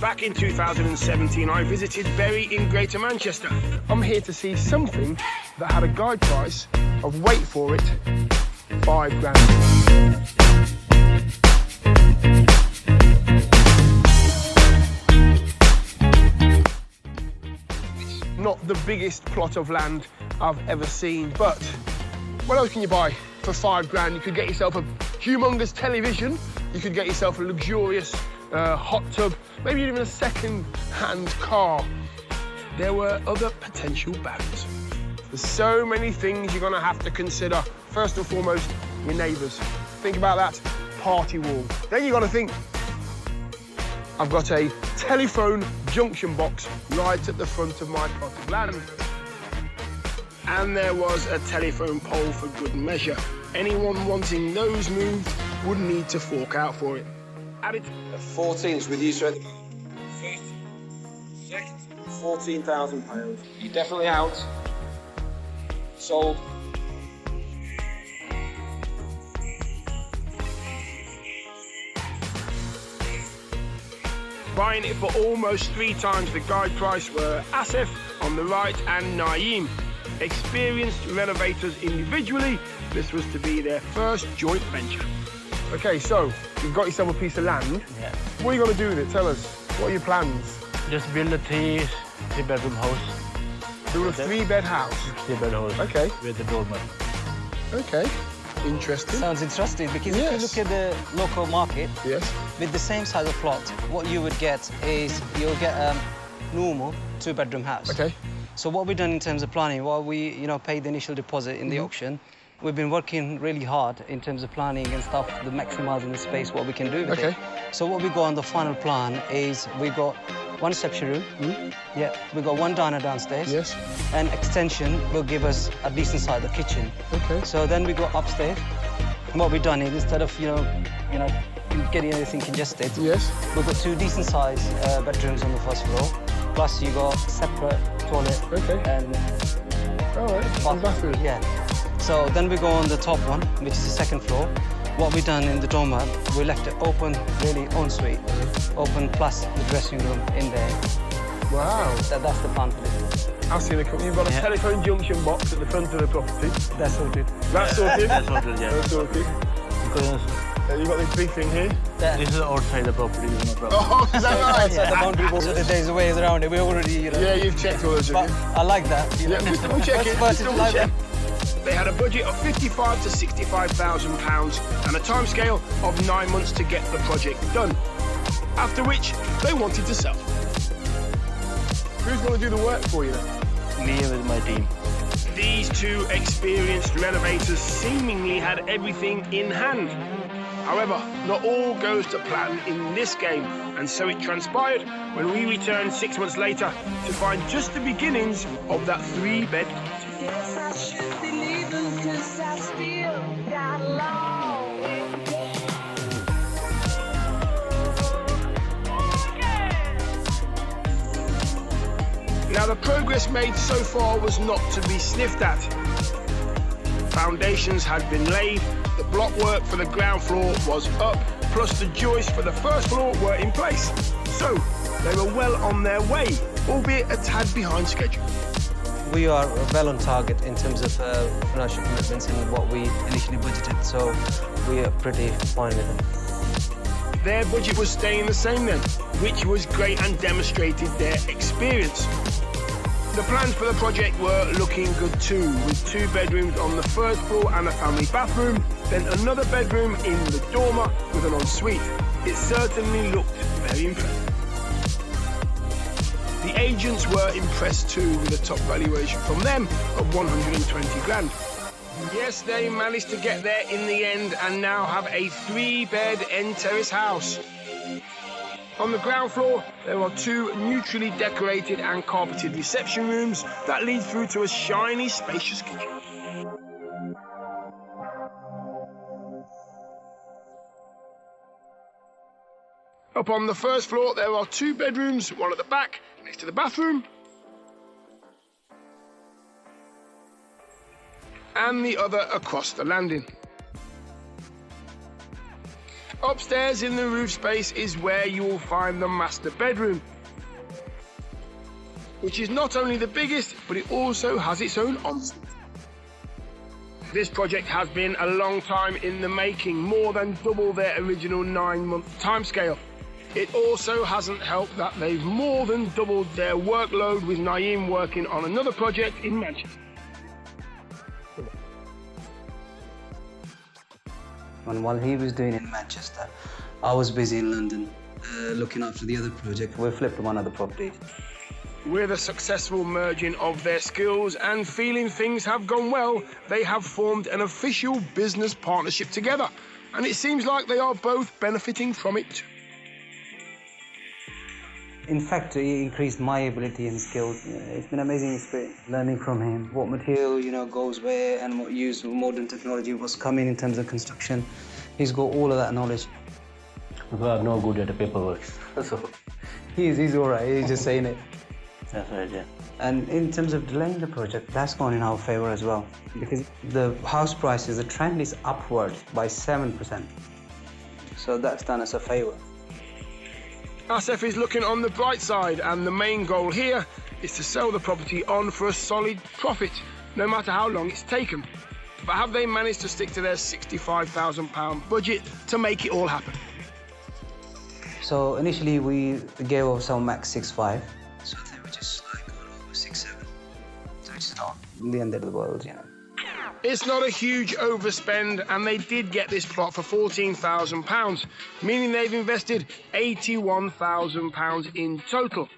Back in 2017, I visited Bury in Greater Manchester. I'm here to see something that had a guide price of, wait for it, £5 grand. Not the biggest plot of land I've ever seen, but what else can you buy for £5 grand? You could get yourself a humongous television, you could get yourself a luxurious hot tub, maybe even a second-hand car. There were other potential barriers. There's so many things you're gonna have to consider. First and foremost, your neighbours. Think about that party wall. Then you gotta think, I've got a telephone junction box right at the front of my plot of land. And there was a telephone pole for good measure. Anyone wanting those moved would need to fork out for it. At 14's with you, sir. £14,000. You're definitely out. Sold. Buying it for almost 3 times the guide price were Asef on the right and Naeem. Experienced renovators individually, this was to be their first joint venture. Okay, so you've got yourself a piece of land. Yeah. What are you going to do with it? Tell us. What are your plans? Just build a three-bedroom house. Build a 3-bed house? 3-bed house. Okay. With a dormer. Okay. Interesting. Sounds interesting, because if you look at the local market, with the same size of plot, what you would get is you'll get a normal 2-bedroom house. Okay. So what we've done in terms of planning, while we, paid the initial deposit in the auction, we've been working really hard in terms of planning and stuff, to maximising the space, what we can do with it. So what we got on the final plan is we got 1 reception room. Yeah, we got 1 diner downstairs. Yes. And extension will give us a decent size, the kitchen. Okay. So then we go upstairs. And what we've done is, instead of, getting everything congested, we've got 2 decent size bedrooms on the first floor. Plus you got separate toilet and bathroom. Yeah. So then we go on the top one, which is the 2nd floor. What we've done in the dormer, we left it open, really ensuite, open plus the dressing room in there. Wow. That's the plan for this. I've seen a couple. You've got a telephone junction box at the front of the property. That's sorted. That's sorted? That's sorted, yeah. That's sorted. Because And you've got this big thing here. this is outside the property, no problem. Oh, is that right? Outside the boundary walls, so there's ways around it. We already, Yeah, you've checked all those, But have I like that. Yeah, just double check it. First, Just double check. They had a budget of £55,000 to £65,000 and a timescale of 9 months to get the project done. After which, they wanted to sell. Who's going to do the work for you then? Me with my team. These 2 experienced renovators seemingly had everything in hand. However, not all goes to plan in this game, and so it transpired when we returned 6 months later to find just the beginnings of that 3-bed. Yes, I should be leaving 'cause I still got a long way to go. Now, the progress made so far was not to be sniffed at. Foundations had been laid, the block work for the ground floor was up, plus the joists for the first floor were in place. So, they were well on their way, albeit a tad behind schedule. We are well on target in terms of financial commitments and what we initially budgeted, so we are pretty fine with them. Their budget was staying the same then, which was great and demonstrated their experience. The plans for the project were looking good too, with 2 bedrooms on the 1st floor and a family bathroom, then another bedroom in the dormer with an ensuite. It certainly looked very impressive. The agents were impressed too, with a top valuation from them of 120 grand. Yes, they managed to get there in the end and now have a 3-bed end terrace house. On the ground floor, there are 2 neutrally decorated and carpeted reception rooms that lead through to a shiny, spacious kitchen. Up on the 1st floor, there are 2 bedrooms, one at the back, next to the bathroom, and the other across the landing. Upstairs in the roof space is where you will find the master bedroom, which is not only the biggest, but it also has its own ensuite. This project has been a long time in the making, more than double their original 9-month timescale. It also hasn't helped that they've more than doubled their workload with Naeem working on another project in Manchester. And while he was doing it in Manchester, I was busy in London looking after the other project. We flipped one of the properties. With a successful merging of their skills and feeling things have gone well, they have formed an official business partnership together. And it seems like they are both benefiting from it too. In fact, it increased my ability and skills. It's been an amazing experience, learning from him what material, goes where and what use of modern technology, what's coming in terms of construction. He's got all of that knowledge. We are no good at the paperwork. So he's all right, he's just saying it. That's right, yeah. And in terms of delaying the project, that's gone in our favor as well, because the house prices, the trend is upward by 7%. So that's done us a favor. Asef is looking on the bright side, and the main goal here is to sell the property on for a solid profit, no matter how long it's taken. But have they managed to stick to their £65,000 budget to make it all happen? So initially we gave ourselves max 6.5, so they were just like over 6.7. So it's not the end of the world, It's not a huge overspend, and they did get this plot for £14,000, meaning they've invested £81,000 in total.